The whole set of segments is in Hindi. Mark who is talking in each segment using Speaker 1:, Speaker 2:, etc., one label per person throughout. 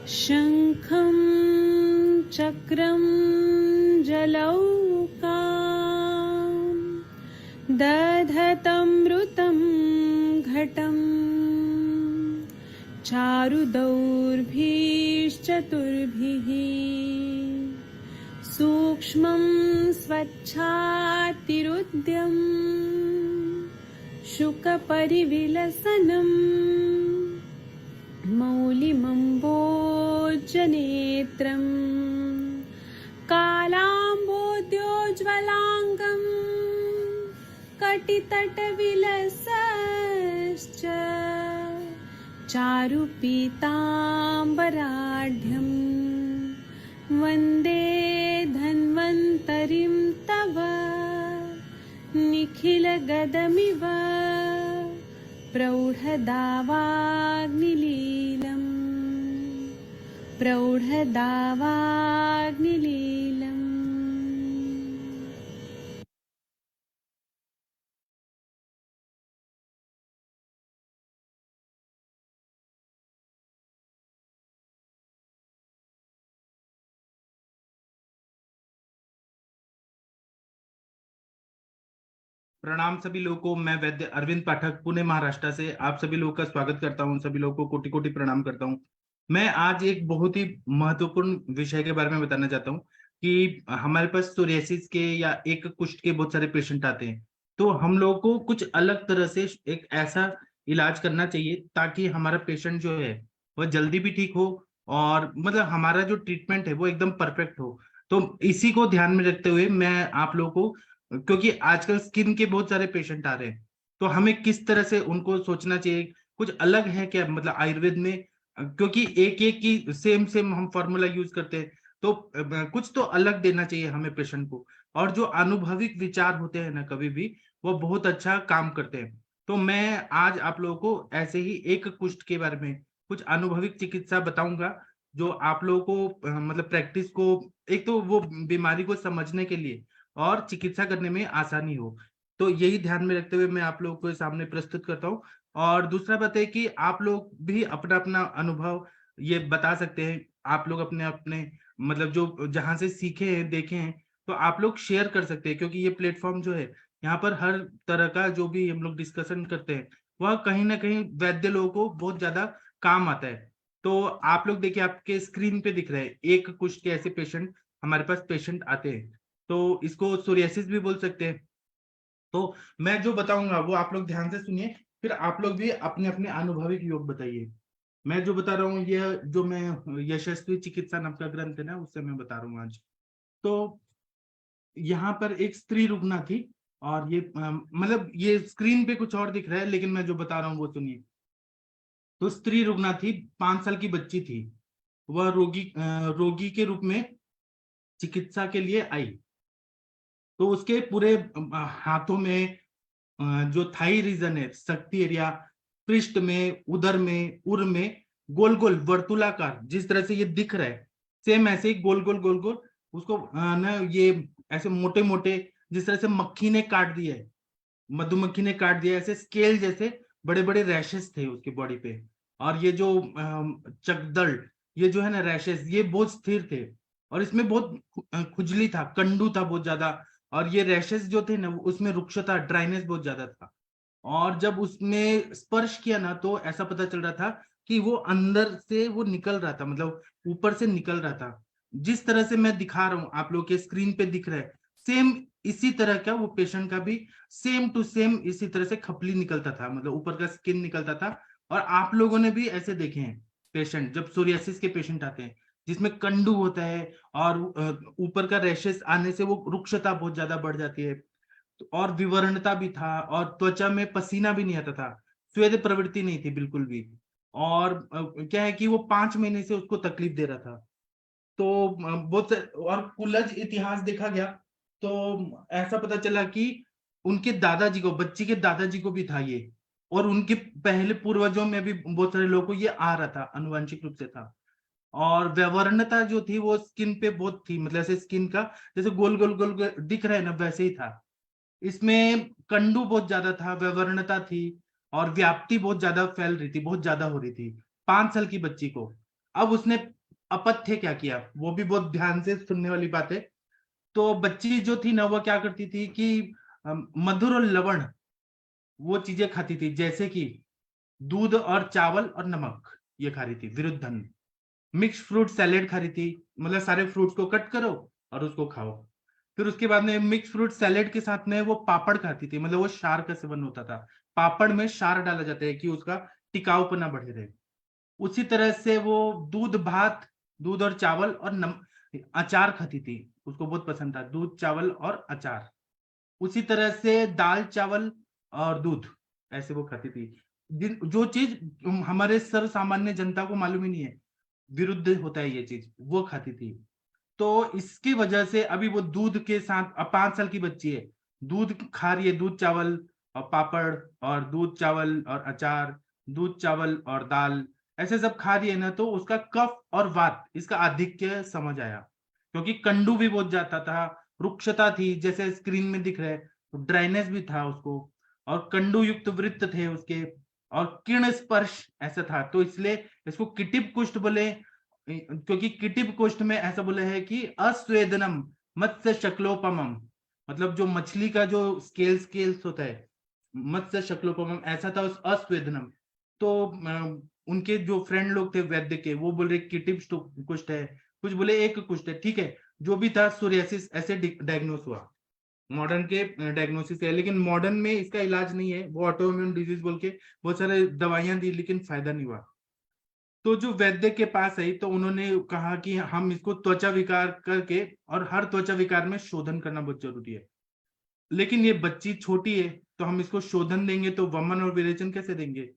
Speaker 1: शङ्खं चक्रं जलौकां दधतमृतं घटं चारुदौर्भिश्चतुर्भिः सूक्ष्मं स्वच्छातिरुद्यं शुकपरिविलसनं मौलिमम्बोजनेत्रं कालाम्बोद्योज्ज्वलाङ्गं कटितटविलसश्च चारुपीताम्बराढ्यं वन्दे धन्वन्तरिं तव निखिलगदमिव प्रौढदावाग्निलीलम्।
Speaker 2: प्रणाम सभी लोगों को। मैं वैद्य अरविंद पाठक पुणे महाराष्ट्र से आप सभी लोगों का स्वागत करता हूं। सभी लोगों को कोटि कोटि प्रणाम करता हूं। मैं आज एक बहुत ही महत्वपूर्ण विषय के बारे में बताना चाहता हूं कि हमारे पास सोरियासिस के या एक कुष्ठ के बहुत सारे पेशेंट आते हैं, तो हम लोगों को कुछ अलग तरह से एक ऐसा इलाज करना चाहिए ताकि हमारा पेशेंट जो है वह जल्दी भी ठीक हो और मतलब हमारा जो ट्रीटमेंट है वो एकदम परफेक्ट हो। तो इसी को ध्यान में रखते हुए मैं आप लोगों को, क्योंकि आजकल स्किन के बहुत सारे पेशेंट आ रहे हैं, तो हमें किस तरह से उनको सोचना चाहिए, कुछ अलग है क्या मतलब आयुर्वेद में, क्योंकि एक एक की सेम सेम हम फॉर्मूला यूज करते हैं, तो कुछ तो अलग देना चाहिए हमें पेशेंट को। और जो अनुभविक विचार होते हैं ना कभी भी, वो बहुत अच्छा काम करते हैं। तो मैं आज आप लोगों को ऐसे ही एक कुष्ठ के बारे में कुछ अनुभविक चिकित्सा बताऊंगा, जो आप लोगों को मतलब प्रैक्टिस को, एक तो वो बीमारी को समझने के लिए और चिकित्सा करने में आसानी हो। तो यही ध्यान में रखते हुए मैं आप लोगों को सामने प्रस्तुत करता हूँ। और दूसरा बात है कि आप लोग भी अपना अपना अनुभव ये बता सकते हैं। आप लोग अपने अपने मतलब जो जहां से सीखे हैं देखे हैं, तो आप लोग शेयर कर सकते हैं, क्योंकि ये प्लेटफॉर्म जो है यहाँ पर हर तरह का जो भी हम लोग डिस्कशन करते हैं वह कहीं ना कहीं वैद्य लोगों को बहुत ज्यादा काम आता है। तो आप लोग देखिए, आपके स्क्रीन पे दिख रहे हैं एक कुछ के ऐसे पेशेंट हमारे पास पेशेंट आते हैं, तो इसको सोरियासिस भी बोल सकते हैं। तो मैं जो बताऊंगा वो आप लोग ध्यान से सुनिए, फिर आप लोग भी अपने अपने अनुभविक योग बताइए। मैं जो बता रहा हूँ ये जो मैं यशस्वी चिकित्सा नाम का ग्रंथ है ना, उससे मैं बता रहा हूँ आज। तो यहाँ पर एक स्त्री रुग्णा थी, और ये मतलब ये स्क्रीन पे कुछ और दिख रहा है, लेकिन मैं जो बता रहा हूँ वो सुनिए। तो स्त्री रुग्णा थी, 5 साल की बच्ची थी। वह रोगी के रूप में चिकित्सा के लिए आई। तो उसके पूरे हाथों में जो थाई रीजन है, शक्ति एरिया, पृष्ठ में, उदर में, उर में गोल गोल वर्तुलाकार जिस तरह से ये दिख रहा है, सेम ऐसे ही गोल गोल गोल गोल उसको ना ये ऐसे मोटे मोटे, जिस तरह से मक्खी ने काट दिया है, मधुमक्खी ने काट दिया, ऐसे स्केल जैसे बड़े बड़े रैशेस थे उसके बॉडी पे। और ये जो चकदल, ये जो है ना रैशेस, ये बहुत स्थिर थे, और इसमें बहुत खुजली था, कंडू था बहुत ज्यादा। और ये रैशेस जो थे ना उसमें रुक्षता, ड्राइनेस बहुत ज्यादा था। और जब उसने स्पर्श किया ना तो ऐसा पता चल रहा था कि वो अंदर से वो निकल रहा था, मतलब ऊपर से निकल रहा था। जिस तरह से मैं दिखा रहा हूँ आप लोग के स्क्रीन पे दिख रहा है, सेम इसी तरह का वो पेशेंट का भी सेम टू सेम इसी तरह से खपली निकलता था, मतलब ऊपर का स्किन निकलता था। और आप लोगों ने भी ऐसे देखे हैं पेशेंट, जब सोरियासिस के पेशेंट आते हैं जिसमें कंडू होता है और ऊपर का रैशेस आने से वो रुक्षता बहुत ज्यादा बढ़ जाती है, और विवरणता भी था, और त्वचा में पसीना भी नहीं आता था, स्वेद प्रवृत्ति नहीं थी बिल्कुल भी। और क्या है कि वो 5 महीने से उसको तकलीफ दे रहा था। तो बहुत और कुलज इतिहास देखा गया तो ऐसा पता चला कि उनके दादाजी को, बच्ची के दादाजी को भी था ये, और उनके पहले पूर्वजों में भी बहुत सारे लोगों को ये आ रहा था, आनुवांशिक रूप से था। और व्यवहारणता जो थी वो स्किन पे बहुत थी, मतलब ऐसे स्किन का जैसे गोल गोल गोल गोल दिख रहा है ना, वैसे ही था। इसमें कंडू बहुत ज्यादा था, व्यवहारणता थी, और व्याप्ति बहुत ज्यादा फैल रही थी, बहुत ज्यादा हो रही थी 5 साल की बच्ची को। अब उसने अपथ्य क्या किया, वो भी बहुत ध्यान से सुनने वाली बात है। तो बच्ची जो थी ना, वो क्या करती थी कि मधुर और लवण वो चीजें खाती थी, जैसे कि दूध और चावल और नमक, ये खा रही थी विरुद्धन। मिक्स फ्रूट सैलेड खा रही थी, मतलब सारे फ्रूट्स को कट करो और उसको खाओ। फिर उसके बाद में मिक्स फ्रूट सैलेड के साथ में वो पापड़ खाती थी, मतलब वो क्षार का सेवन होता था। पापड़ में क्षार डाला जाता है कि उसका टिकाऊपना बढ़े रहे। उसी तरह से वो दूध भात, दूध और चावल और अचार खाती थी, उसको बहुत पसंद था दूध चावल और अचार। उसी तरह से दाल चावल और दूध, ऐसे वो खाती थी। जो चीज हमारे सर्व सामान्य जनता को मालूम ही नहीं है, विरुद्ध होता है ये चीज, वो खाती थी। तो इसकी वजह से अभी वो दूध के साथ, अब 5 साल की बच्ची है, दूध खा रही है, दूध चावल और पापड़ और दूध चावल और अचार, दूध चावल और दाल, ऐसे सब खा रही है ना, तो उसका कफ और वात इसका आधिक्य समझ आया। क्योंकि कंडू भी बहुत जाता था, रुक्षता थी, जैसे स्क्रीन में दिख रहा है, तो ड्राइनेस भी था उसको, और कंडू युक्त वृत्त थे उसके, और किरण स्पर्श ऐसा था, तो इसलिए इसको किटिप कुष्ठ बोले। क्योंकि किटिप कोष्ठ में ऐसा बोला है कि अस्वेदनम मत्स्य शक्लोपमम, मतलब जो मछली का जो स्केल्स होता है, मत्स्य शक्लोपमम ऐसा था उस अस्वेदनम। तो उनके जो फ्रेंड लोग थे वैद्य के, वो बोल रहे किटिप कुष्ठ है, कुछ बोले एक कुष्ठ है, ठीक है, जो भी था सोरियासिस ऐसे डायग्नोस हुआ। मॉडर्न के डायग्नोसिस है, लेकिन मॉडर्न में इसका इलाज नहीं है, वो ऑटोइम्यून डिजीज बोल के बहुत सारे दवाइयां दी, लेकिन फायदा नहीं हुआ। तो जो वैद्य के पास आई तो उन्होंने कहा कि हम इसको त्वचा विकार करके, और हर त्वचा विकार में शोधन करना बहुत जरूरी है। लेकिन ये बच्ची छोटी है, तो हम इसको शोधन देंगे तो वमन और विरेचन कैसे देंगे?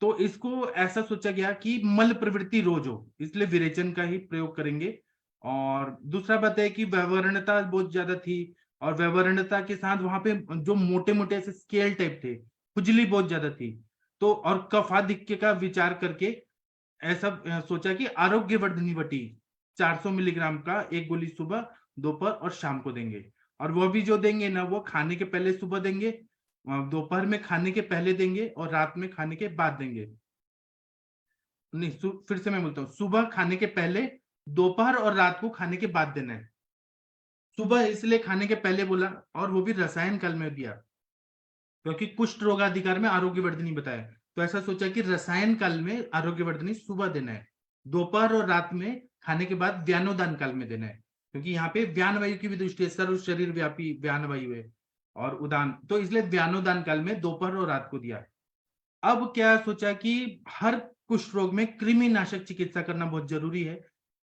Speaker 2: तो इसको ऐसा सोचा गया कि मल प्रवृत्ति रोज हो, इसलिए विरेचन का ही प्रयोग करेंगे। और दूसरा बात है कि व्यवहारणता बहुत ज्यादा थी, और व्यवहारणता के साथ वहां पे जो मोटे मोटे ऐसे स्केल टाइप थे, खुजली बहुत ज्यादा थी। तो और कफाधिक्य का विचार करके ऐसा सोचा कि आरोग्यवर्धनी वटी 400 मिलीग्राम का एक गोली सुबह, दोपहर और शाम को देंगे। और वो भी जो देंगे ना, वो खाने के पहले सुबह देंगे, दोपहर में खाने के पहले देंगे, और रात में खाने के बाद देंगे। नहीं, फिर से मैं बोलता हूँ, सुबह खाने के पहले, दोपहर और रात को खाने के बाद देना है। सुबह इसलिए खाने के पहले बोला, और वो भी रसायन काल में दिया, क्योंकि कुष्ठ रोगाधिकार में आरोग्यवर्धनी बताया। तो ऐसा सोचा कि रसायन काल में आरोग्यवर्धनी सुबह देना है, दोपहर और रात में खाने के बाद व्यानोदान काल में देना है, क्योंकि यहाँ पे व्यान वायु की भी दृष्टि है, सर्व शरीर व्यापी व्यान वायु है और उदान, तो इसलिए व्यानोदान काल में दोपहर और रात को दिया। अब क्या सोचा कि हर कुष्ठ रोग में कृमि नाशक चिकित्सा करना बहुत जरूरी है।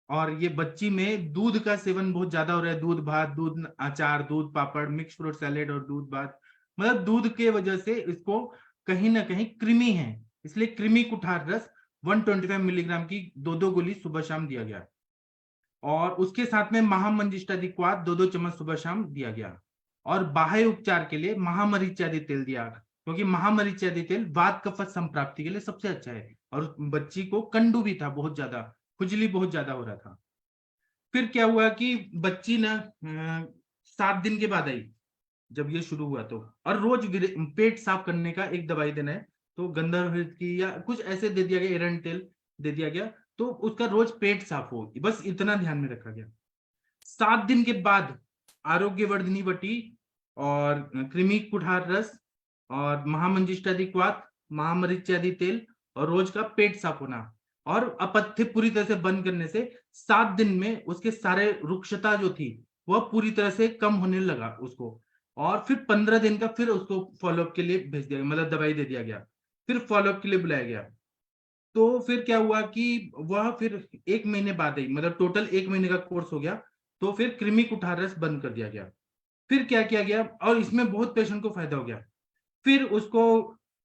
Speaker 2: और ये बच्ची में दूध का सेवन बहुत ज्यादा हो रहा है, दूध भात, दूध अचार, दूध पापड़, मिक्स फ्रूट सैलेड और दूध भात, मतलब दूध के वजह से इसको कहीं ना कहीं कृमि है, इसलिए कृमि कुठार रस 125 मिलीग्राम की 2-2 गोली सुबह शाम दिया गया। और उसके साथ में महामंजिष्टाधिक्वात 2-2 चम्मच सुबह शाम दिया गया। और बाह्य उपचार के लिए महामरीचादि तेल दिया, क्योंकि महामरीचादि तेल वात कफत संप्राप्ति के लिए सबसे अच्छा है। और बच्ची को कंडू भी था बहुत ज्यादा, खुजली बहुत ज्यादा हो रहा था। फिर क्या हुआ कि बच्ची ना 7 दिन के बाद आई, जब ये शुरू हुआ तो, और रोज पेट साफ करने का एक दवाई देना है, तो गंधर्व की या कुछ ऐसे दे दिया गया, एरंड तेल दे दिया गया, तो उसका रोज पेट साफ हो, बस इतना ध्यान में रखा गया। 7 दिन के बाद आरोग्यवर्धनी वटी और कृमि कुठार रस और महामंजिष्टाधिक्वात, महामरीचादि तेल और रोज का पेट साफ होना, और अपथ्य पूरी तरह से बंद करने से 7 दिन में उसके सारे रुक्षता जो थी वह पूरी तरह से कम होने लगा उसको। और फिर 15 दिन का फिर उसको फॉलोअप के लिए भेज दिया गया, मतलब दवाई दे दिया गया, फिर फॉलोअप के लिए बुलाया गया। तो फिर क्या हुआ कि वह फिर 1 महीने बाद आई, मतलब टोटल 1 महीने का कोर्स हो गया, तो फिर कृमि कुठार रस बंद कर दिया गया। फिर क्या किया गया, और इसमें बहुत पेशेंट को फायदा हो गया। फिर उसको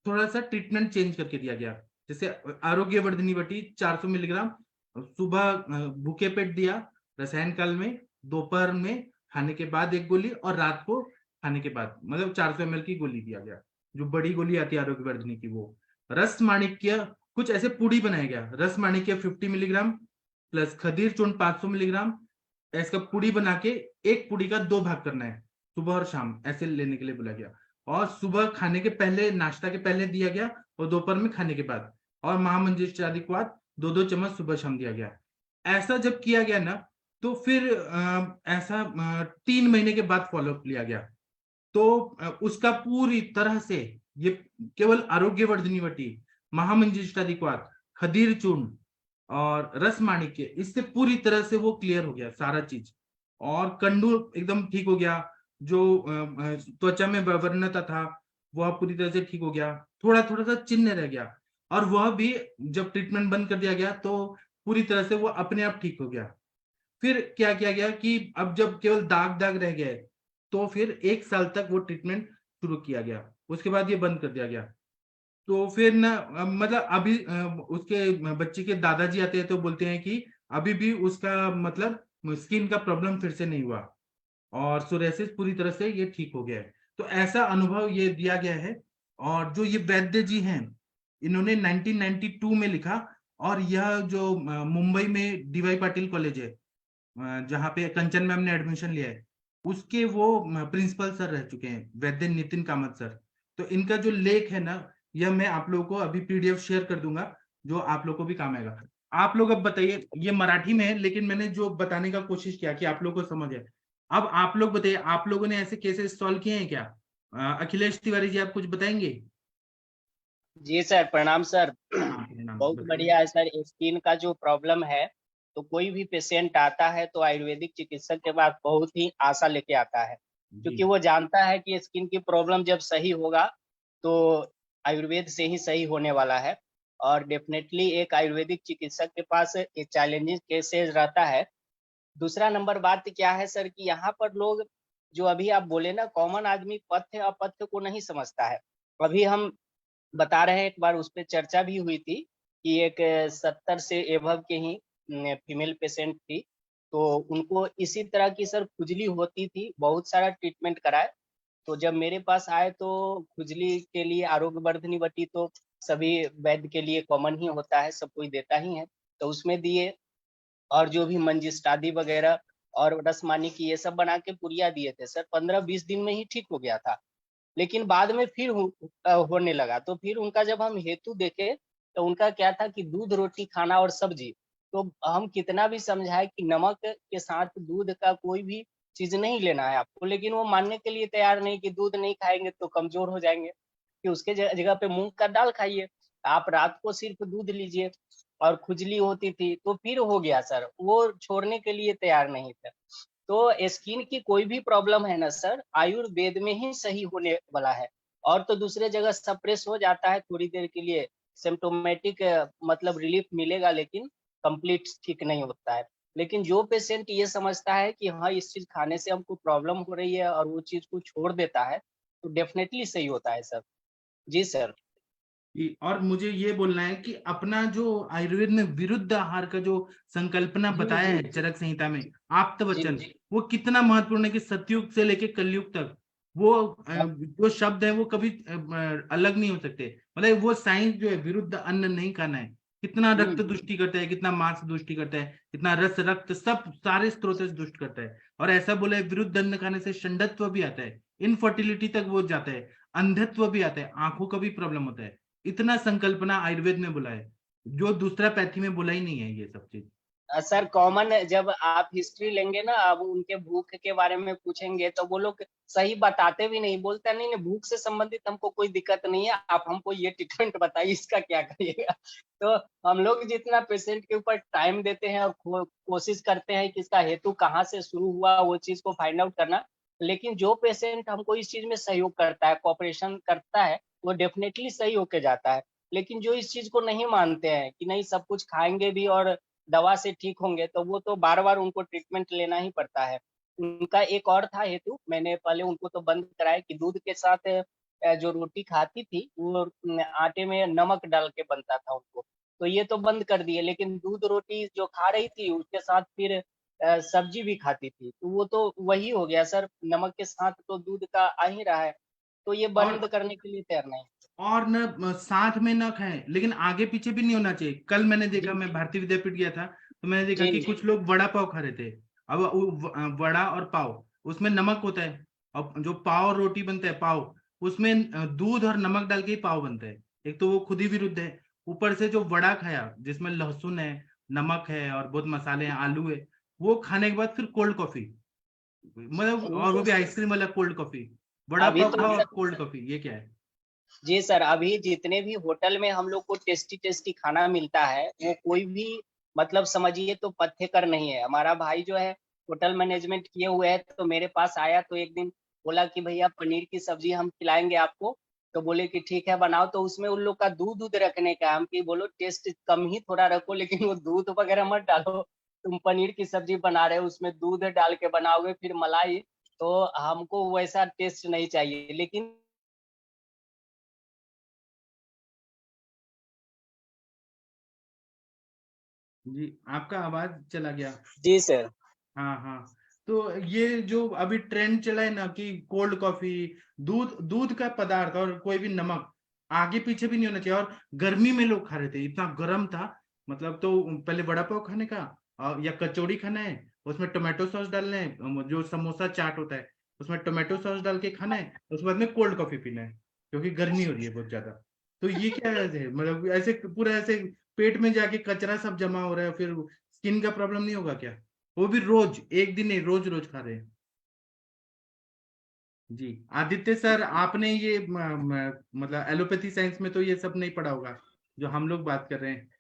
Speaker 2: थोड़ा सा ट्रीटमेंट चेंज करके दिया गया। जैसे आरोग्यवर्धिनी वटी 400 मिलीग्राम सुबह भूखे पेट दिया, रसायन काल में, दोपहर में खाने के बाद एक गोली, और रात को खाने के बाद, मतलब 400 ml की गोली दिया गया, जो बड़ी गोली आती है आरोग्यवर्धिनी की वो। रस माणिक्य कुछ ऐसे पुड़ी बनाया गया, रस माणिक्य 50 मिलीग्राम प्लस खदीर चूर्ण 500 मिलीग्राम, इसका पुड़ी बना के एक पुड़ी का 2 भाग करना है, सुबह और शाम ऐसे लेने के लिए बोला गया। और सुबह खाने के पहले, नाश्ता के पहले दिया गया, और दोपहर में खाने के बाद, और महामंजिष्ठादिक्वाद 2-2 चम्मच सुबह शाम दिया गया। ऐसा जब किया गया ना, तो फिर ऐसा 3 महीने के बाद फॉलोअप लिया गया, तो उसका पूरी तरह से ये केवल आरोग्यवर्धिनी वटी, महामंजिष्ठादिक्वाद, खदीर चूर्ण और रस माणिक्य, इससे पूरी तरह से वो क्लियर हो गया सारा चीज। और कंडू एकदम ठीक हो गया, जो त्वचा में वर्णता था वह पूरी तरह से ठीक हो गया, थोड़ा थोड़ा सा चिन्ह रह गया, और वह भी जब ट्रीटमेंट बंद कर दिया गया तो पूरी तरह से वो अपने आप ठीक हो गया। फिर क्या किया गया कि अब जब केवल दाग दाग रह गए, तो फिर 1 साल तक वो ट्रीटमेंट शुरू किया गया, उसके बाद ये बंद कर दिया गया। तो फिर ना मतलब अभी उसके बच्चे के दादाजी आते हैं तो बोलते हैं कि अभी भी उसका मतलब स्किन का प्रॉब्लम फिर से नहीं हुआ, और सोरियासिस पूरी तरह से ये ठीक हो गया है। तो ऐसा अनुभव ये दिया गया है। और जो ये वैद्य जी हैं, इन्होंने 1992 में लिखा, और यह जो मुंबई में डीवाई पाटिल कॉलेज है, जहाँ पे कंचन मैम ने एडमिशन लिया है, उसके वो प्रिंसिपल सर रह चुके हैं, वैद्य नितिन कामत सर। तो इनका जो लेख है ना, यह मैं आप लोगों को अभी पीडीएफ शेयर कर दूंगा, जो आप लोगों को भी काम आएगा। आप लोग अब बताइए, ये मराठी में है लेकिन मैंने जो बताने का कोशिश किया कि आप लोगों को समझ है। अब आप लोग बताइए, आप लोगों ने ऐसे केसेस सॉल्व किए हैं क्या? अखिलेश तिवारी जी, आप कुछ बताएंगे?
Speaker 3: जी सर, प्रणाम सर।
Speaker 2: हाँ, नाम
Speaker 3: बहुत
Speaker 2: बताइए।
Speaker 3: बढ़िया है सर। स्किन का जो प्रॉब्लम है, तो कोई भी पेशेंट आता है तो आयुर्वेदिक चिकित्सक के पास बहुत ही आशा लेके आता है,
Speaker 2: जी
Speaker 3: क्योंकि वो जानता है कि स्किन की प्रॉब्लम जब सही होगा तो आयुर्वेद से ही सही होने वाला है। और डेफिनेटली एक आयुर्वेदिक चिकित्सक के पास एक चैलेंजिंग केसेस रहता है। दूसरा नंबर बात क्या है सर कि यहाँ पर लोग, जो अभी आप बोले ना, कॉमन आदमी पथ्य अपथ्य को नहीं समझता है। अभी हम बता रहे हैं, एक बार उस पर चर्चा भी हुई थी कि एक 70 से एभव के ही फीमेल पेशेंट थी, तो उनको इसी तरह की सर खुजली होती थी, बहुत सारा ट्रीटमेंट कराए। तो जब मेरे पास आए तो खुजली के लिए आरोग्यवर्धिनी वटी तो सभी वैद्य के लिए कॉमन ही होता है, सब कोई देता ही है, तो उसमें दिए। और जो भी मंजिष्टादी वगैरह और रसमानी की ये सब बना के पुड़िया दिए थे सर, 15-20 दिन में ही ठीक हो गया था। लेकिन बाद में फिर होने लगा, तो फिर उनका जब हम हेतु देखे तो उनका क्या था कि दूध रोटी खाना और सब्जी। तो हम कितना भी समझाए कि नमक के साथ दूध का कोई भी चीज नहीं लेना है आपको, लेकिन वो मानने के लिए तैयार नहीं कि दूध नहीं खाएंगे तो कमजोर हो जाएंगे, कि उसके जगह पे मूंग का दाल खाइए, आप रात को सिर्फ दूध लीजिए। और खुजली होती थी तो फिर हो गया सर, वो छोड़ने के लिए तैयार नहीं थे। तो स्किन की कोई भी प्रॉब्लम है ना सर, आयुर्वेद में ही सही होने वाला है। और तो दूसरे जगह सप्रेस हो जाता है थोड़ी देर के लिए, सिम्टोमेटिक मतलब रिलीफ मिलेगा, लेकिन कंप्लीट ठीक नहीं होता है। लेकिन जो पेशेंट ये समझता है कि हाँ इस चीज खाने से हमको प्रॉब्लम हो रही है और वो चीज को छोड़ देता है, तो डेफिनेटली सही होता है सर। जी सर।
Speaker 2: और मुझे ये बोलना है कि अपना जो आयुर्वेद में विरुद्ध आहार का जो संकल्पना
Speaker 3: जी
Speaker 2: बताया
Speaker 3: जी
Speaker 2: है चरक संहिता में, आप्त
Speaker 3: जी
Speaker 2: वचन,
Speaker 3: जी।
Speaker 2: वो कितना महत्वपूर्ण है कि सतयुग से लेके कलयुग तक वो
Speaker 3: हाँ,
Speaker 2: जो शब्द है वो कभी अलग नहीं हो सकते। मतलब वो साइंस जो है, विरुद्ध अन्न नहीं खाना है, कितना रक्त दुष्टि करता है, कितना मांस दुष्टि करता है, कितना रस रक्त सब सारे स्त्रोत से दुष्ट करता है। और ऐसा बोला है, विरुद्ध अन्न खाने से षंडत्व भी आता है, इनफर्टिलिटी तक वो जाता है, अंधत्व भी आता है, आंखों का भी प्रॉब्लम होता है। इतना संकल्पना आयुर्वेद में बोला है, जो दूसरा पैथी में बोला ही नहीं है ये सब चीज।
Speaker 3: सर कॉमन, जब आप हिस्ट्री लेंगे ना, अब उनके भूख के बारे में पूछेंगे तो वो लोग सही बताते भी नहीं, बोलते नहीं नहीं भूख से संबंधित हमको कोई दिक्कत नहीं है, आप हमको ये ट्रीटमेंट बताइए इसका क्या करिएगा। तो हम लोग जितना पेशेंट के ऊपर टाइम देते हैं और कोशिश करते हैं कि इसका हेतु कहाँ से शुरू हुआ वो चीज को फाइंड आउट करना, लेकिन जो पेशेंट हमको इस चीज में सहयोग करता है, कॉपरेशन करता है, वो डेफिनेटली सही होके जाता है। लेकिन जो इस चीज को नहीं मानते हैं कि नहीं सब कुछ खाएंगे भी और दवा से ठीक होंगे, तो वो तो बार बार उनको ट्रीटमेंट लेना ही पड़ता है। उनका एक और था हेतु, मैंने पहले उनको तो बंद कराया कि दूध के साथ जो रोटी खाती थी वो आटे में नमक डाल के बनता था उनको, तो ये तो बंद कर दिए, लेकिन दूध रोटी जो खा रही थी उसके साथ फिर सब्जी भी खाती थी, तो वो तो वही हो गया सर, नमक के साथ तो दूध का आ ही रहा है, तो ये
Speaker 2: और
Speaker 3: बंद करने के लिए तैयार नहीं।
Speaker 2: और न साथ में न खाएं, लेकिन आगे पीछे भी नहीं होना चाहिए। कल मैंने देखा,
Speaker 3: जी
Speaker 2: मैं भारतीय विद्यापीठ गया था, तो मैंने देखा
Speaker 3: जी
Speaker 2: कि
Speaker 3: जी
Speaker 2: कुछ लोग वड़ा पाव खा रहे थे। अब वड़ा और पाव, उसमें नमक होता है, और जो पाव और रोटी बनता है पाव, उसमें दूध और नमक डाल के ही पाव बनता है। एक तो वो खुद ही विरुद्ध है, ऊपर से जो वड़ा खाया जिसमें लहसुन है, नमक है और बहुत मसाले हैं, आलू है, वो खाने के बाद फिर कोल्ड कॉफी, मतलब, और वो भी आइसक्रीम वाला कोल्ड कॉफी। वड़ा
Speaker 3: अभी
Speaker 2: पाव
Speaker 3: तो
Speaker 2: खाओ और
Speaker 3: सर,
Speaker 2: कोल्ड कॉफी, ये क्या है?
Speaker 3: जी सर, अभी जितने भी होटल में हम लोग को टेस्टी टेस्टी खाना मिलता है वो कोई भी मतलब समझिए तो पथ्यकर नहीं है। हमारा भाई जो है होटल मैनेजमेंट किए हुए है, तो मेरे पास आया तो एक दिन बोला कि भैया पनीर की सब्जी हम खिलाएंगे आपको, तो बोले कि ठीक है बनाओ, तो उसमें उन लोग का दूध दूध रखने का, हम कि बोलो टेस्ट कम ही थोड़ा रखो, लेकिन वो दूध वगैरह मत डालो, तुम पनीर की सब्जी बना रहे हो उसमें दूध डाल के बनाओगे फिर मलाई, तो हमको वैसा टेस्ट नहीं चाहिए। लेकिन
Speaker 2: जी, आपका आवाज चला गया।
Speaker 3: जी सर।
Speaker 2: हाँ हाँ। तो ये जो अभी ट्रेंड चला है ना कि कोल्ड कॉफी, दूध दूध का पदार्थ और कोई भी नमक आगे पीछे भी नहीं होना चाहिए। और गर्मी में लोग खा रहे थे, इतना गर्म था, मतलब, तो पहले वड़ा पाव खाने का, या कचौड़ी खाना है, उसमें टोमेटो सॉस डालना है, जो समोसा चाट होता है उसमें टोमेटो सॉस डाल के खाना है, उसके बाद में कोल्ड कॉफी पीना है, क्योंकि गर्मी हो रही है बहुत ज्यादा। तो ये क्या है, मतलब ऐसे पूरा ऐसे पेट में जाके कचरा सब जमा हो रहा है, फिर स्किन का प्रॉब्लम नहीं होगा क्या? वो भी रोज, एक दिन नहीं, रोज रोज खा रहे हैं। जी, आदित्य सर, आपने ये मतलब एलोपैथी साइंस में तो ये सब नहीं पढ़ा होगा जो हम लोग बात कर रहे हैं।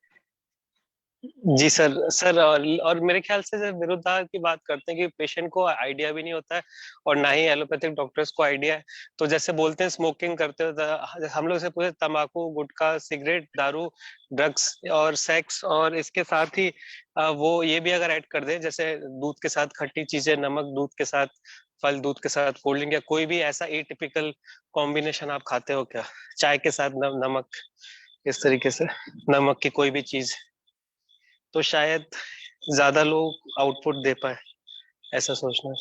Speaker 4: जी सर। सर और मेरे ख्याल से सर विरुद्धार की बात करते हैं कि पेशेंट को आइडिया भी नहीं होता है और ना ही एलोपैथिक डॉक्टर्स को आइडिया है। तो जैसे बोलते हैं स्मोकिंग करते हो, हम लोग से पूछे तंबाकू, गुटखा, सिगरेट, दारू, ड्रग्स और सेक्स, और इसके साथ ही वो ये भी अगर ऐड कर दे जैसे दूध के साथ खट्टी चीजें, नमक दूध के साथ, फल दूध के साथ कोल्ड ड्रिंक, या कोई भी ऐसा एटिपिकल कॉम्बिनेशन आप खाते हो क्या? चाय के साथ नमक, इस तरीके से नमक की कोई भी चीज, तो शायद ज्यादा लोग आउटपुट दे पाए, ऐसा सोचना।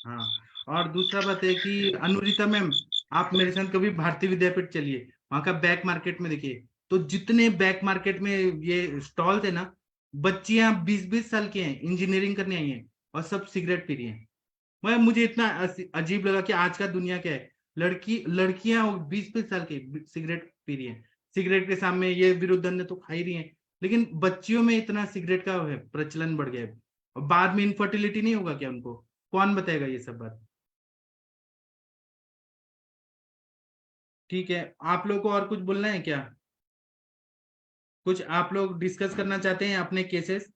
Speaker 2: हाँ, और दूसरा बात है कि अनुरिता मैम, आप मेरे साथ कभी भारतीय विद्यापीठ चलिए, वहां का बैक मार्केट में देखिए, तो जितने बैक मार्केट में ये स्टॉल थे ना, बच्चियां 20-20 साल की हैं, इंजीनियरिंग करने आई हैं, और सब सिगरेट पी रही हैं। मैं मुझे इतना अजीब लगा कि आज का दुनिया क्या है, लड़कियां 20-20 साल की सिगरेट पी रही हैं, सिगरेट के सामने ये विरुद्ध तो खा ही रही हैं, लेकिन बच्चियों में इतना सिगरेट का है प्रचलन बढ़ गया है। और बाद में इनफर्टिलिटी नहीं होगा क्या उनको? कौन बताएगा ये सब बात? ठीक है, आप लोग को और कुछ बोलना है क्या? कुछ आप लोग डिस्कस करना चाहते हैं अपने केसेस?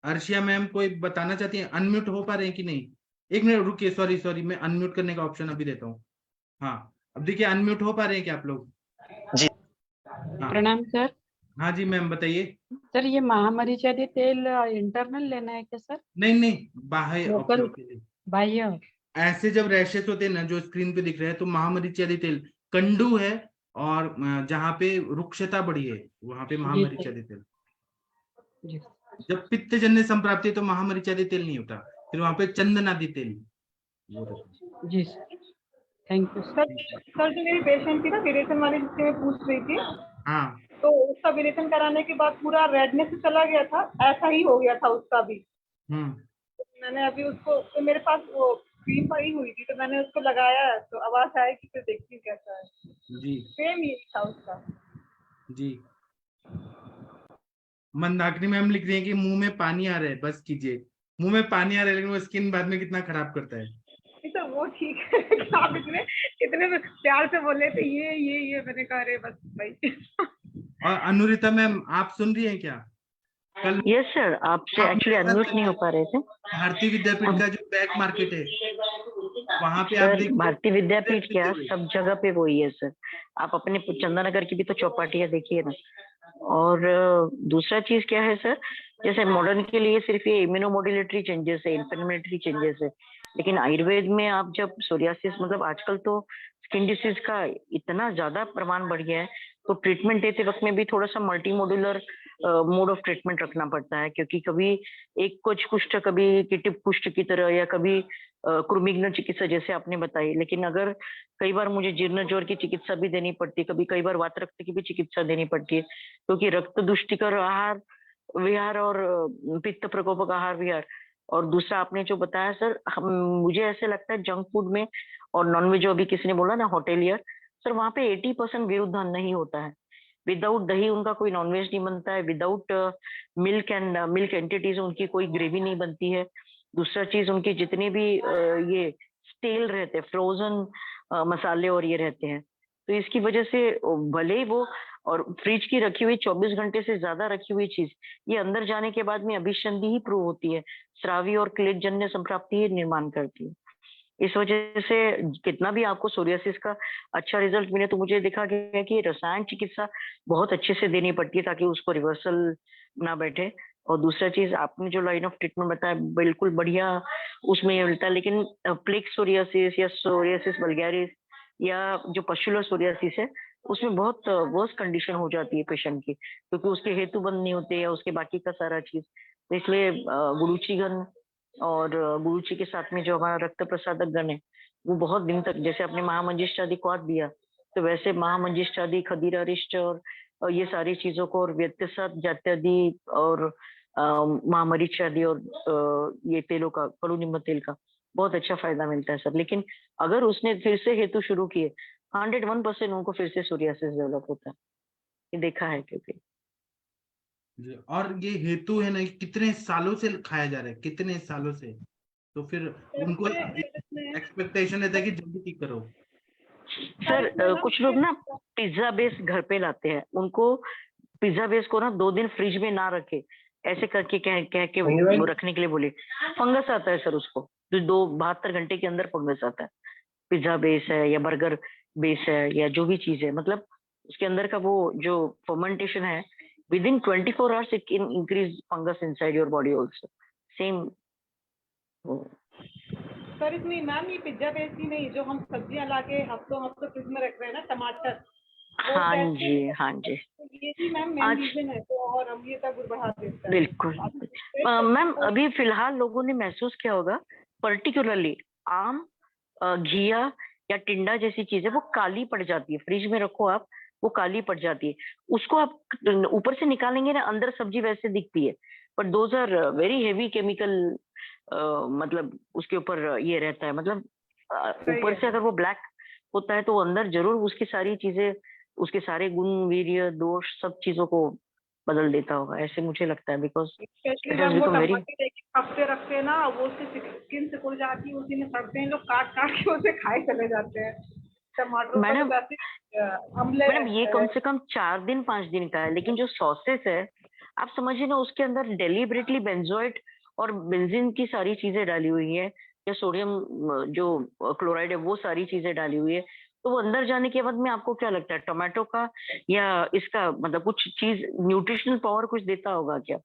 Speaker 2: अर्शिया मैम कोई बताना चाहती हैं? अनम्यूट हो पा रहे हैं कि नहीं? एक मिनट रुकिए, सॉरी सॉरी, मैं अनम्यूट करने का ऑप्शन अभी देता हूँ। हाँ, अब देखिए, अनम्यूट हो पा रहे हैं क्या आप लोग?
Speaker 4: जी।
Speaker 2: हाँ
Speaker 1: प्रणाम सर।
Speaker 2: हाँ जी मैम, बताइए।
Speaker 1: सर ये महामरीचादी तेल इंटरनल लेना है क्या सर?
Speaker 2: नहीं नहीं, बाहर, ओके
Speaker 1: लोकल
Speaker 2: ओके।
Speaker 1: बाह्य?
Speaker 2: ऐसे जब रैशेस होते हैं ना, जो स्क्रीन पे दिख रहे हैं, तो महामरीचादी तेल कंडू है, और जहाँ पे रुक्षता बढ़ी है वहां पे
Speaker 1: जी सर।
Speaker 2: महामरीचादी तेल।
Speaker 1: जी
Speaker 2: जब पित्तजन्य संप्राप्ति है तो महामरीचादी तेल नहीं होता, फिर वहां पे चंदनादि तेल वो रहता है।
Speaker 1: जी sir, thank you
Speaker 5: sir sir जो मेरी पेशेंट थी ना विरेचन वाली, जिससे मैं पूछ रही थी,
Speaker 2: हाँ।
Speaker 5: तो उसका विरेचन कराने के बाद पूरा रेडनेस चला गया था, ऐसा ही हो गया था उसका भी। मैंने अभी उसको, तो मेरे पास वो क्रीम पड़ी हुई थी, तो मैंने उसको लगाया है, तो आवाज आएगी, फिर देखती हूँ कैसा है।
Speaker 2: जी
Speaker 5: सेम यही था उसका।
Speaker 2: जी। मंदाकिनी मैम लिख रही है कि मुंह में पानी आ रहा है, बस कीजिए। मुंह में पानी आ रहा है, लेकिन वो स्किन बाद में कितना खराब करता है।
Speaker 5: नहीं तो वो ठीक है कि आप इतने प्यार से बोले थे ये मैंने कहा अरे बस भाई।
Speaker 2: और अनुरिता मैम, आप सुन रही हैं क्या? कल
Speaker 6: यस सर, आपसे एक्चुअली अनम्यूट नहीं हो पा रहे थे।
Speaker 2: भारतीय विद्यापीठ का जो बैक मार्केट है, वहां पे आप
Speaker 6: सर
Speaker 2: देखिए,
Speaker 6: भारतीय विद्यापीठ क्या सब जगह पे वही है सर। आप अपने चंदानगर की भी तो चौपाटियाँ देखिए ना। और दूसरा चीज क्या है सर, जैसे मॉडर्न के लिए सिर्फ ये इम्यूनोमोड्यूलेटरी चेंजेस है, इन्फ्लेमेटरी चेंजेस है, लेकिन आयुर्वेद में आप जब सोरियासिस मतलब आजकल तो स्किन डिसीज का इतना ज्यादा प्रमाण बढ़ गया है, तो ट्रीटमेंट देते वक्त में भी थोड़ा सा multi modular mode of treatment रखना पड़ता है, क्योंकि कभी एक कुछ कुष्ठ, कभी कीटिप कुष्ठ की तरह, या कभी क्रुमिग्न चिकित्सा जैसे आपने बताई। लेकिन अगर कई बार मुझे जीर्ण ज्वर की चिकित्सा भी देनी पड़ती है, कभी कई बार वात रक्त की भी चिकित्सा देनी पड़ती है, क्योंकि रक्त दुष्टिकर आहार विहार और पित्त प्रकोपक आहार विहार, और दूसरा आपने जो बताया सर, मुझे ऐसे लगता है जंक फूड में और नॉनवेज, जो अभी किसी ने बोला ना होटेलियर, सर वहां पे 80% विरुद्ध नहीं होता है। विदाउट दही उनका कोई नॉनवेज नहीं बनता है, without milk and milk entities उनकी कोई ग्रेवी नहीं बनती है। दूसरा चीज, उनके जितने भी ये स्टेल रहते हैं, फ्रोजन मसाले और ये रहते हैं, तो इसकी वजह से भले ही वो, और फ्रिज की रखी हुई 24 घंटे से ज्यादा रखी हुई चीज ये अंदर जाने के बाद में अभिसंधि ही प्रूव होती है, स्रावी और क्लेश जन्य संप्राप्ति ही निर्माण करती है। इस वजह से कितना भी आपको सोरियासिस का अच्छा रिजल्ट मिले, तो मुझे देखा गया कि रसायन चिकित्सा बहुत अच्छे से देनी पड़ती है ताकि उसको रिवर्सल ना बैठे। और दूसरा चीज, आपने जो लाइन ऑफ ट्रीटमेंट बताया बिल्कुल बढ़िया उसमें ये मिलता है। लेकिन प्लेक सोरियासिस या सोरियासिस वल्गैरिस या जो पशुलर सोरियासिस है, उसमें बहुत वर्स कंडीशन हो जाती है पेशेंट की, क्योंकि उसके हेतु बंद नहीं होते या उसके बाकी का सारा चीज। तो इसलिए गुरुचीगण और गुरुची के साथ में जो हमारा रक्त प्रसादक गण है, वो बहुत दिन तक, जैसे आपने महामंजिष्ठादि को हाथ दिया, तो वैसे महामंजिष्ठादि, खदीरारिष्ट और ये सारी चीजों को, और व्यत्यसात जात्यादि और महामरीचादि और ये तेलों का, कड़ू निम्ब तेल का बहुत अच्छा फायदा मिलता है सर। लेकिन अगर उसने फिर से हेतु शुरू किए, 101% उनको फिर से सोरियासिस डेवलप होता है, ये देखा है। क्योंकि
Speaker 2: और ये हेतु है ना, कितने सालों से खाया जा रहा है, कितने सालों से, तो फिर उनको एक्सपेक्टेशन रहता है कि जल्दी ठीक करो।
Speaker 6: सर कुछ लोग ना पिज्जा बेस घर पे लाते हैं, उनको पिज्जा बेस को ना 2 दिन फ्रिज में ना रखे, ऐसे करके कह के वो रखने के लिए बोले, फंगस आता है सर उसको, जो 72 घंटे के अंदर फंगस आता है। पिज्जा बेस है या बर्गर बेस है या जो भी चीज है, मतलब उसके अंदर का वो जो फर्मेंटेशन है, within 24 hours it can increase fungus inside your body also. Same.
Speaker 5: Sir इसमें मैम ये पिज्जा बेस ही नहीं, जो हम सब्जियां लाके हफ्तों फ्रिज में रख रहे हैं ना, टमाटर,
Speaker 6: हाँ जी, हाँ जी,
Speaker 5: ये भी मैम मेन रीजन है, तो और हम ये तक बढ़ा देता है।
Speaker 6: बिल्कुल मैम, अभी फिलहाल लोगों ने महसूस किया होगा, पर्टिकुलरली आम, घिया या टिंडा जैसी चीजें वो काली पड़ जाती है, फ्रिज में रखो आप, वो काली पड़ जाती है। उसको आप ऊपर से निकालेंगे ना, अंदर सब्जी वैसे दिखती है, but those are very heavy chemical, मतलब उसके ऊपर ये रहता है, मतलब ऊपर से अगर वो ब्लैक होता है तो अंदर जरूर उसकी सारी चीजें, उसके सारे गुण, वीर्य, दोष, सब चीजों को बदल देता होगा, ऐसे मुझे लगता है। बिकॉज
Speaker 5: हफ्ते रखते हैं ना, वो उसकी स्किन सिकुड़ जाती है, उसी में सड़ते हैं, लोग काट के उसे खाए चले जाते हैं। टमाटर
Speaker 6: मैडम ये कम से कम 4 दिन 5 दिन का है, लेकिन जो सॉसेस है आप समझिए ना, उसके अंदर डेलिबरेटली बेंजोएट और बेंजीन की सारी चीजें डाली हुई है, या सोडियम जो क्लोराइड है वो सारी चीजें डाली हुई है, तो वो अंदर जाने के बाद में आपको क्या लगता है, टोमेटो का या इसका मतलब कुछ चीज न्यूट्रिशनल पावर कुछ देता होगा क्या?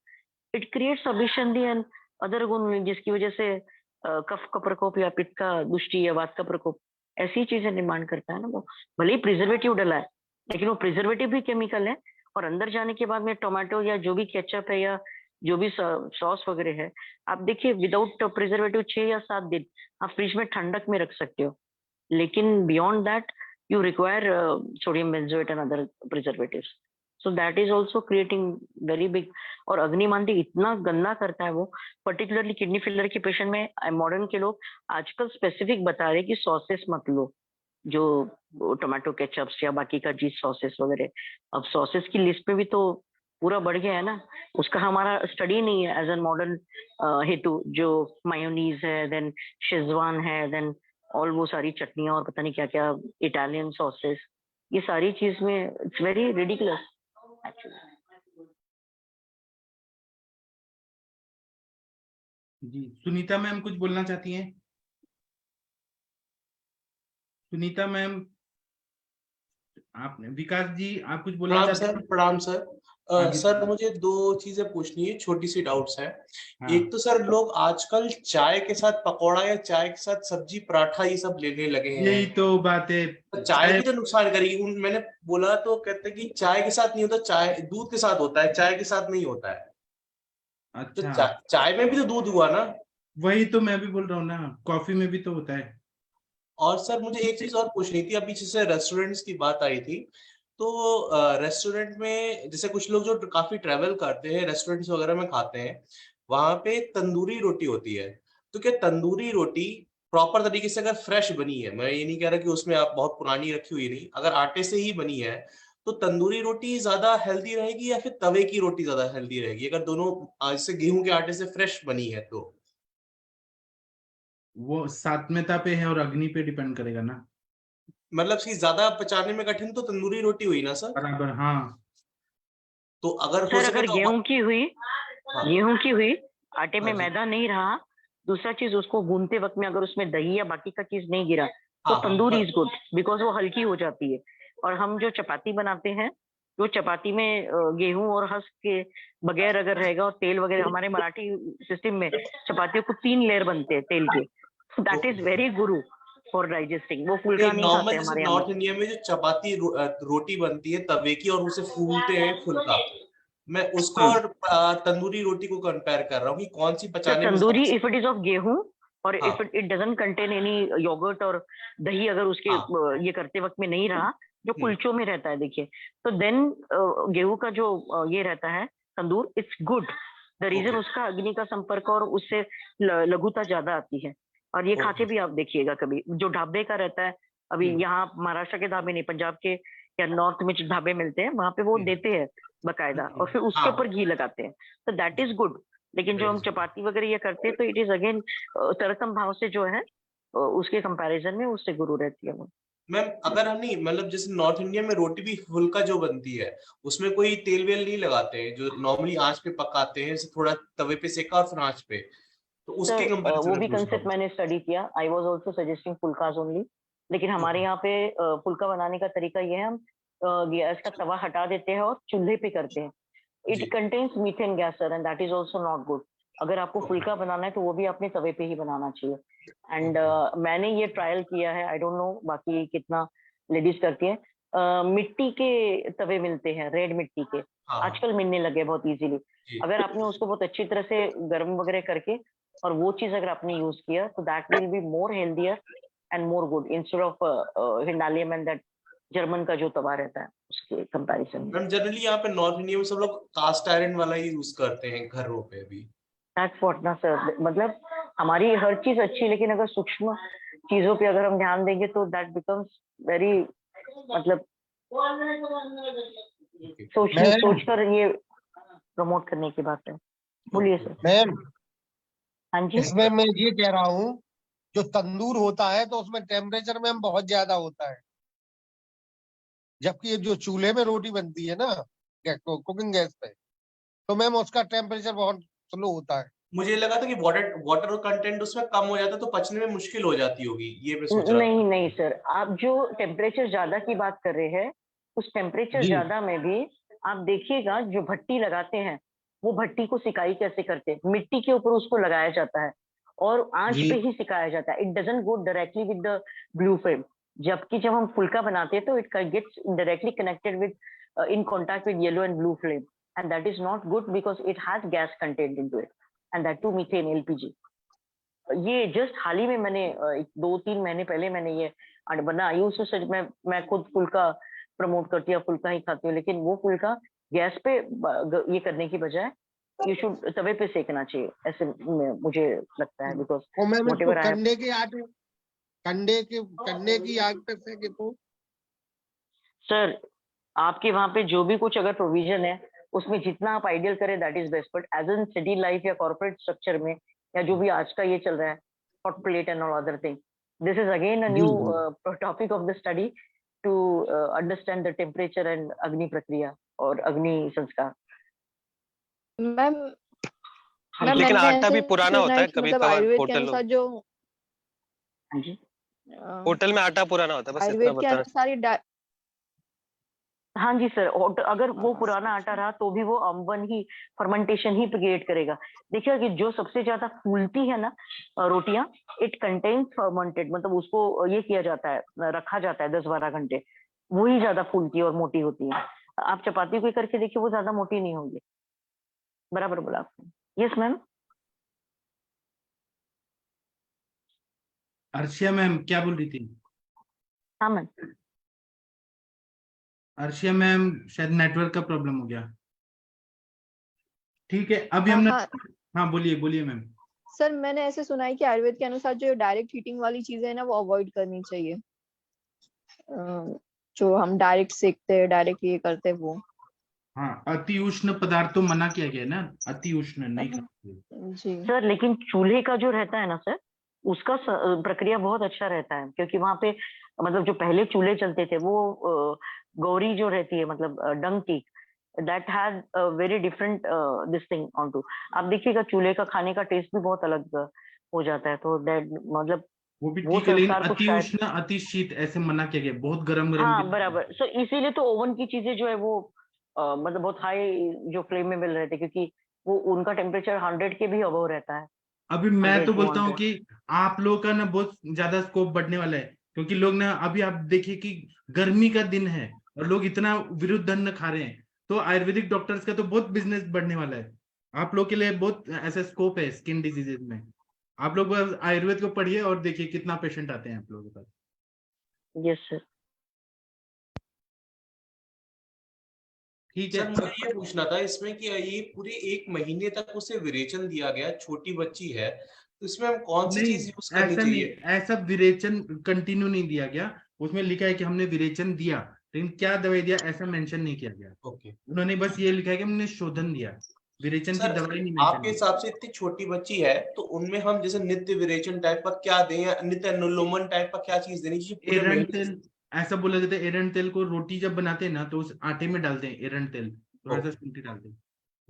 Speaker 6: इट क्रिएट्स अभिसंधि एंड अदर गुण, जिसकी वजह से कफ का प्रकोप या पित्त का दुष्टि या वात का प्रकोप, ऐसी चीजें निर्माण करता है ना वो। भले ही प्रिजर्वेटिव डला है, लेकिन वो प्रिजर्वेटिव भी केमिकल है, और अंदर जाने के बाद में टोमेटो या जो भी केचप है या जो भी सॉस वगैरह है, आप देखिए विदाउट प्रिजर्वेटिव 6 या 7 दिन आप फ्रिज में ठंडक में रख सकते हो, लेकिन beyond that you require sodium benzoate and other preservatives, so that is also creating very big. और अग्निमांदी इतना गंदा करता है वो, पर्टिकुलरली किडनी फेलियर के पेशेंट में मॉडर्न के लोग आजकल स्पेसिफिक बता रहे कि सॉसेस मत लो, जो टोमेटो केचप्स या बाकी का चीज सॉसेस वगैरह। अब सॉसेस की लिस्ट में भी तो पूरा बढ़ गया है ना, उसका हमारा स्टडी नहीं है एज एन मॉडर्न हेतु, जो मायोनीज है, देन शेजवान है, देन ऑल वो सारी चटनियां और पता नहीं क्या क्या इटालियन सॉसेस, ये सारी चीज में इट्स वेरी रिडिकुलस एक्चुअली।
Speaker 2: जी, सुनीता मैम कुछ बोलना चाहती हैं? सुनीता मैम, आपने, विकास जी आप कुछ बोलना चाहते हैं?
Speaker 7: प्रणाम सर। सर मुझे दो चीजें पूछनी है, छोटी सी डाउट्स है।
Speaker 2: हाँ।
Speaker 7: एक तो सर लोग आजकल चाय के साथ पकौड़ा या चाय के साथ सब्जी पराठा ये सब लेने लगे हैं।
Speaker 2: यही तो बात है।
Speaker 7: तो चाय भी तो नुकसान करेगी। मैंने बोला तो कहते हैं कि चाय के साथ नहीं होता, चाय दूध के साथ होता है, चाय के साथ नहीं होता है। तो
Speaker 2: अच्छा,
Speaker 7: चाय में भी तो दूध हुआ ना।
Speaker 2: वही तो मैं भी बोल रहा हूँ ना, कॉफी में भी तो होता है।
Speaker 7: और सर मुझे एक चीज और पूछनी थी, अभी जैसे रेस्टोरेंट्स की बात आई थी, तो रेस्टोरेंट में जैसे कुछ लोग जो काफी ट्रेवल करते हैं, रेस्टोरेंट्स वगैरह में खाते हैं, वहां पे तंदूरी रोटी होती है। तो क्या तंदूरी रोटी प्रॉपर तरीके से अगर फ्रेश बनी है, मैं ये नहीं कह रहा कि उसमें आप बहुत पुरानी रखी हुई नहीं, अगर आटे से ही बनी है, तो तंदूरी रोटी ज्यादा हेल्दी रहेगी या फिर तवे की रोटी ज्यादा हेल्दी रहेगी, अगर दोनों जैसे गेहूं के आटे से फ्रेश बनी है तो?
Speaker 2: वो सात्विकता पे है और अग्नि पे डिपेंड करेगा ना।
Speaker 7: मतलब कि ज्यादा पचाने में कठिन तो तंदूरी रोटी हुई ना सर।
Speaker 2: बराबर, हाँ।
Speaker 7: तो अगर हो
Speaker 6: सर
Speaker 7: सके
Speaker 6: अगर
Speaker 7: तो
Speaker 6: गेहूं की हुई,
Speaker 7: हाँ।
Speaker 6: गेहूं की हुई, आटे में
Speaker 7: हाँ जी।
Speaker 6: मैदा नहीं रहा, दूसरा चीज उसको गूंदते वक्त में अगर उसमें दही या बाकी का चीज नहीं गिरा, तो
Speaker 7: हाँ,
Speaker 6: तंदूरी इज गुड, बिकॉज वो हल्की हो जाती है। और हम जो चपाती बनाते हैं, जो चपाती में गेहूं और हस्क के बगैर अगर रहेगा और तेल वगैरह, हमारे मराठी सिस्टम में चपातियों को 3 लेयर बनते हैं तेल के, that is very Guru for digesting. वो फुल्का नहीं
Speaker 7: नॉर्मल
Speaker 6: खाते
Speaker 7: जैसे
Speaker 6: हमारे यहाँ।
Speaker 7: नॉर्थ इंडिया में जो चपाती रोटी बनती है तवे की और उसे फूलते हैं फुल्का, मैं उसको और तंदूरी रोटी को कंपेयर कर रहा हूँ कि कौन सी पचाने में
Speaker 6: तंदूरी
Speaker 7: ज्यादा
Speaker 6: इफ इट इज ऑफ गेहूं और
Speaker 7: हाँ।
Speaker 6: If it doesn't contain any yogurt और दही, अगर उसके ये करते वक्त में नहीं रहा, जो कुलचों में रहता है देखिए, तो देन गेहूं का जो ये रहता है तंदूर, इट्स गुड। द रीजन उसका अग्नि का संपर्क और उससे लघुता ज्यादा आती है। और ये खा के भी आप देखिएगा कभी, जो ढाबे का रहता है, अभी यहाँ महाराष्ट्र के ढाबे नहीं, पंजाब के या नॉर्थ में जो ढाबे मिलते हैं वहां पे वो देते हैं बकायदा, और फिर उसके ऊपर घी लगाते हैं, तो दैट इज गुड। लेकिन जो हम चपाती वगैरह ये करते हैं, तो इट इज अगेन तरकम भाव से जो है उसके कंपैरिजन में उससे गुरु रहती है वो।
Speaker 7: मैम अगर हम नहीं, मतलब जैसे नॉर्थ इंडिया में रोटी भी फुल्का जो बनती है उसमें कोई तेल वेल नहीं लगाते हैं, जो नॉर्मली आंच पे पकाते हैं, जैसे थोड़ा तवे पे सेका और फिर आंच पे, तो उसके कंपैरिजन
Speaker 6: वो
Speaker 7: में
Speaker 6: भी
Speaker 7: पूछ रहा
Speaker 6: कंसेप्ट
Speaker 7: हूँ।
Speaker 6: मैंने स्टडी किया, I was also suggesting phulkas only. लेकिन हमारे यहाँ पे फुल्का बनाने का तरीका ये है, हम गैस का तवा हटा देते हैं और चूल्हे पे करते हैं। It contains methane gas sir, and that is also not good. अगर आपको फुल्का बनाना है तो वो भी अपने तवे पे ही बनाना चाहिए। एंड मैंने ये ट्रायल किया है, आई डोंट नो बाकी कितना लेडीज करती है। मिट्टी के तवे मिलते हैं, रेड मिट्टी के, आजकल मिलने लगे बहुत इजीली। अगर आपने उसको बहुत अच्छी तरह से गर्म वगैरह करके और वो चीज अगर आपने यूज किया, तो that will be more healthier and more good instead of Hindalium and that German का जो तवा रहता है उसके कंपैरिजन में।
Speaker 7: मैम जनरली यहाँ पे नॉर्थ इंडिया में सब लोग कास्ट आयरन वाला ही यूज करते हैं घरों पे भी।
Speaker 6: दैट्स व्हाट ना सर, मतलब हमारी हर चीज अच्छी, लेकिन अगर सूक्ष्म चीजों पे अगर हम ध्यान देंगे तो दैट बिकम्स वेरी, मतलब सोच कर ये प्रमोट करने की बात है। बोलिए सर।
Speaker 8: मैम
Speaker 6: हाँ जी।
Speaker 8: इसमें मैं ये कह रहा हूँ, जो तंदूर होता है तो उसमें टेम्परेचर मैम बहुत ज्यादा होता है, जबकि ये जो चूल्हे में रोटी बनती है ना कुकिंग गैस पे, तो मैम उसका टेम्परेचर बहुत स्लो होता है।
Speaker 7: मुझे लगा था कि वाटर कंटेंट उसमें कम हो जाता तो पचने में मुश्किल हो जाती होगी, ये मैं सोच रहा था।
Speaker 6: नहीं नहीं सर, आप जो टेम्परेचर ज्यादा की बात कर रहे हैं, उस टेम्परेचर ज्यादा में भी आप देखिएगा, जो भट्टी लगाते हैं वो भट्टी को सिकाई कैसे करते हैं, मिट्टी के ऊपर उसको लगाया जाता है और आंच पे ही सिकाया जाता है। It doesn't go directly with the blue flame. जबकि जब हम फुल्का बनाते हैं तो it gets directly connected with in contact with yellow and blue flame, and that is not good because it has gas content into it, and that too methane LPG. ये जस्ट हाल ही में मैंने 2-3 महीने पहले मैंने ये बनाई। उसमें सच मैं खुद फुल्का प्रमोट करती हूँ, फुल्का ही खाती हूँ, लेकिन वो फुल्का गैस पे ये करने की बजाय यू शुड तवे पे सेकना चाहिए, ऐसे मुझे लगता है। बिकॉज
Speaker 8: कंडे की आग पे सेके तो
Speaker 6: सर आपके वहां पे जो भी कुछ अगर प्रोविजन है उसमें जितना आप आइडियल करें that is best, but as an city life या कॉर्पोरेट स्ट्रक्चर में या जो भी आज का ये चल रहा है hot plate and all other thing, this is again a new topic of the study to understand the temperature and अग्नि प्रक्रिया और अग्नि संस्कार।
Speaker 9: मैम
Speaker 4: लेकिन आटा भी पुराना होता है कभी
Speaker 9: मतलब
Speaker 4: कभार
Speaker 9: आयुर्वेद के
Speaker 4: होटलों
Speaker 9: अनुसार जो
Speaker 6: हाँ जी,
Speaker 4: होटल में आटा पुराना होता है, बस इतना
Speaker 9: आयुर्वेद के
Speaker 4: बताना।
Speaker 9: अनुसार ही
Speaker 6: हाँ जी सर, और अगर वो पुराना आटा रहा तो भी वो अम्वन ही फर्मेंटेशन ही क्रिएट करेगा। देखिए कि जो सबसे ज्यादा फूलती है ना रोटियां, इट कंटेन्स फर्मेंटेड, मतलब उसको ये किया जाता है, रखा जाता है 10-12 घंटे, वही ज्यादा फूलती है और मोटी होती है। आप चपाती कोई करके देखिए, वो ज्यादा मोटी नहीं होगी। बराबर बोला आपने। Yes ma'am.
Speaker 2: अर्शिया मैम क्या बोल रही थी?
Speaker 6: हाँ मैम।
Speaker 2: अर्शिया मैम शायद नेटवर्क का प्रॉब्लम हो गया। ठीक है, अभी हमने
Speaker 9: हाँ
Speaker 2: हाँ बोलिए बोलिए मैम।
Speaker 9: सर, मैंने ऐसे सुना है कि आयुर्वेद के अनुसार जो डायरेक्ट हीटिंग वाली चीजें है ना, वो अवॉइड करनी चाहिए। जो हम डायरेक्ट सेकते हैं, डायरेक्ट ये करते हैं वो।
Speaker 2: हाँ, अति उष्ण पदार्थ तो मना किया गया है ना, अति उष्ण नहीं खाते।
Speaker 9: जी
Speaker 6: सर लेकिन चूल्हे का जो रहता है ना सर, उसका प्रक्रिया बहुत अच्छा रहता है, क्योंकि वहां पे मतलब जो पहले चूल्हे चलते थे वो गौरी जो रहती है, मतलब डंग टीक, that has very different this thing on to. आप देखिएगा चूल्हे का खाने का टेस्ट भी बहुत अलग हो जाता है, तो दैट मतलब
Speaker 2: वो भी
Speaker 6: वो
Speaker 2: ठीक है, लेकिन
Speaker 6: संस्कार कुछ
Speaker 2: अति
Speaker 6: शायद।
Speaker 2: उष्ण अति शीत ऐसे मना किया गया, बहुत गरम गरम
Speaker 6: हाँ बराबर, सो इसीलिए तो ओवन की चीजें जो है वो मतलब बहुत हाई जो फ्लेम में मिल रहे थे, क्योंकि वो उनका टेम्परेचर 100 के भी अबव रहता है।
Speaker 2: अभी मैं
Speaker 6: 100
Speaker 2: तो
Speaker 6: to
Speaker 2: बोलता हूँ
Speaker 6: 100।
Speaker 2: कि आप लोगों का ना बहुत ज्यादा स्कोप बढ़ने वाला है, क्योंकि लोग ना अभी आप देखिए कि गर्मी का दिन है और लोग इतना विरुद्ध अन्न खा रहे हैं, तो आयुर्वेदिक डॉक्टर्स का तो बहुत बिजनेस बढ़ने वाला है। आप लोग के लिए बहुत ऐसा स्कोप है स्किन डिजीजेज में। आप लोग बस आयुर्वेद को पढ़िए और देखिए कितना पेशेंट आते हैं आप लोगों के पास।
Speaker 6: Yes sir.
Speaker 2: ठीक
Speaker 7: सर
Speaker 2: है।
Speaker 7: मुझे ये पूछना था इसमें कि ये पूरे 1 महीने तक उसे विरेचन दिया गया, छोटी बच्ची है, तो इसमें हम कौन सी
Speaker 2: नहीं,
Speaker 7: चीज यूज करनी
Speaker 2: ऐसा नहीं,
Speaker 7: चाहिए?
Speaker 2: ऐसा विरेचन कंटिन्यू नहीं दिया गया। उसमें लिखा है कि हमने विरेचन दिया, लेकिन क्या दवाई दिया ऐसा मेंशन नहीं किया गया।
Speaker 7: ओके
Speaker 2: उन्होंने बस ये लिखा है कि हमने शोधन दिया, विरेचन की
Speaker 7: सर,
Speaker 2: दवाई नहीं मेंशन
Speaker 7: आपके हिसाब से इतनी छोटी बच्ची है तो उनमें हम जैसे नित्य विरेचन टाइप का क्या दें या नित्य अनुलोमन टाइप का क्या चीज देनी चाहिए पूरे
Speaker 2: एरंड
Speaker 7: महीने?
Speaker 2: तेल, ऐसा बोला जाता है, एरंड तेल को रोटी जब बनाते हैं ना तो उस आटे में डालते हैं एरंड तेल, थोड़ा सा शुंठी डालते हैं।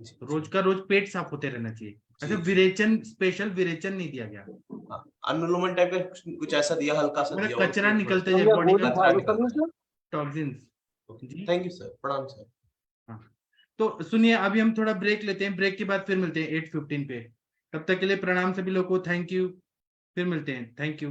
Speaker 7: जी,
Speaker 2: रोज का रोज पेट साफ होते रहना चाहिए। ऐसा
Speaker 7: जी।
Speaker 2: विरेचन, स्पेशल विरेचन नहीं दिया गया।
Speaker 7: हाँ, अनुलोमन टाइप का कुछ ऐसा दिया, हल्का सा दिया,
Speaker 2: मतलब
Speaker 7: और
Speaker 2: कचरा
Speaker 7: उसमें
Speaker 2: निकलते
Speaker 7: थोड़ा
Speaker 2: जाए बॉडी का,
Speaker 7: कचरा निकलता है।
Speaker 2: टॉक्सिन्स। जी
Speaker 7: थैंक यू सर, प्रणाम सर।
Speaker 2: हाँ, तो सुनिए अभी हम थोड़ा ब्रेक लेते हैं, ब्रेक के बाद फिर मिलते हैं 8:15 पे। तब तक के लिए प्रणाम सभी लोगों को, थैंक यू, फिर मिलते हैं, थैंक यू।